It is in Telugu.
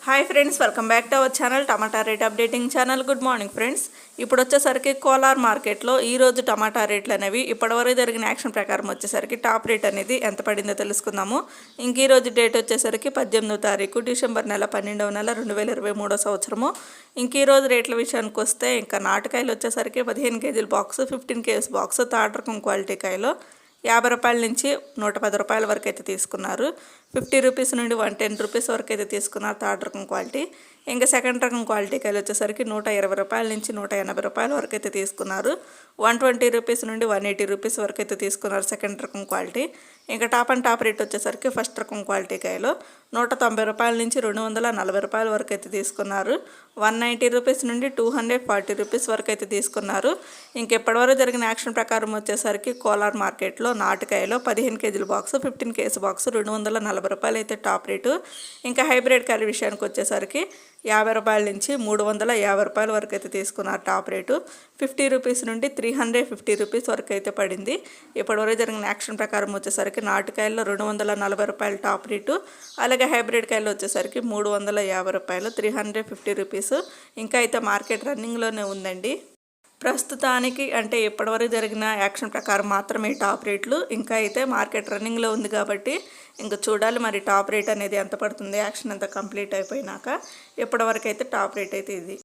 Hi friends, welcome back to our channel tomato rate updating channel. Good morning friends. ఇప్పుడు వచ్చేసరికి కోలార్ మార్కెట్లో ఈరోజు టమాటా రేట్లు అనేవి ఇప్పటివరకు జరిగిన యాక్షన్ ప్రకారం వచ్చేసరికి టాప్ రేట్ అనేది ఎంత పడిందో తెలుసుకుందాము. ఇంక ఈరోజు డేట్ వచ్చేసరికి 18వ తారీఖు డిసెంబర్ నెల 12వ నెల 2023 సంవత్సరము. ఇంక ఈరోజు రేట్ల విషయానికి వస్తే ఇంకా నాటుకాయలు వచ్చేసరికి 15 కేజీల బాక్స్, 15 కేజీ బాక్స్ థర్డ్ రకం క్వాలిటీ కాయలు 50 రూపాయల నుంచి 110 రూపాయల వరకు అయితే తీసుకున్నారు. 50 రూపీస్ నుండి 110 రూపీస్ వరకు అయితే తీసుకున్నారు థర్డ్ రకం క్వాలిటీ. ఇంకా సెకండ్ రకం క్వాలిటీ కాయలు వచ్చేసరికి 120 రూపాయల నుంచి 180 రూపాయల వరకు అయితే తీసుకున్నారు. 120 రూపీస్ నుండి 180 రూపీస్ వరకు అయితే తీసుకున్నారు సెకండ్ రకం క్వాలిటీ. ఇంకా టాప్ అండ్ టాప్ రేట్ వచ్చేసరికి ఫస్ట్ రకం క్వాలిటీ కాయలు 190 రూపాయల నుంచి 240 రూపాయల వరకు అయితే తీసుకున్నారు. 190 రూపీస్ నుండి 240 రూపీస్ వరకు అయితే తీసుకున్నారు. ఇంకెప్పటివరకు జరిగిన యాక్షన్ ప్రకారం వచ్చేసరికి కోలార్ మార్కెట్లో నాటుకాయలో 15 కేజీల బాక్స్, 15 కేజీ బాక్స్ 240 రూపాయలు అయితే టాప్ రేటు. ఇంకా హైబ్రిడ్ కాయల విషయానికి వచ్చేసరికి 50 రూపాయల నుంచి 350 రూపాయల వరకు అయితే తీసుకున్నారు టాప్ రేటు. 50 రూపీస్ నుండి 350 రూపీస్ వరకు అయితే పడింది. ఇప్పటివరకు జరిగిన యాక్షన్ ప్రకారం వచ్చేసరికి నాటుకాయల్లో 240 రూపాయలు టాప్ రేటు, అలాగే హైబ్రిడ్ కాయలు వచ్చేసరికి 350 రూపాయలు, 350 రూపీస్. ఇంకా అయితే మార్కెట్ రన్నింగ్లోనే ఉందండి ప్రస్తుతానికి. అంటే ఇప్పటివరకు జరిగిన యాక్షన్ ప్రకారం మాత్రమే టాప్ రేట్లు. ఇంకా అయితే మార్కెట్ రన్నింగ్లో ఉంది కాబట్టి ఇంకా చూడాలి మరి టాప్ రేట్ అనేది ఎంత పడుతుంది యాక్షన్ అంతా కంప్లీట్ అయిపోయినాక. ఇప్పటివరకు అయితే టాప్ రేట్ అయితే ఇది.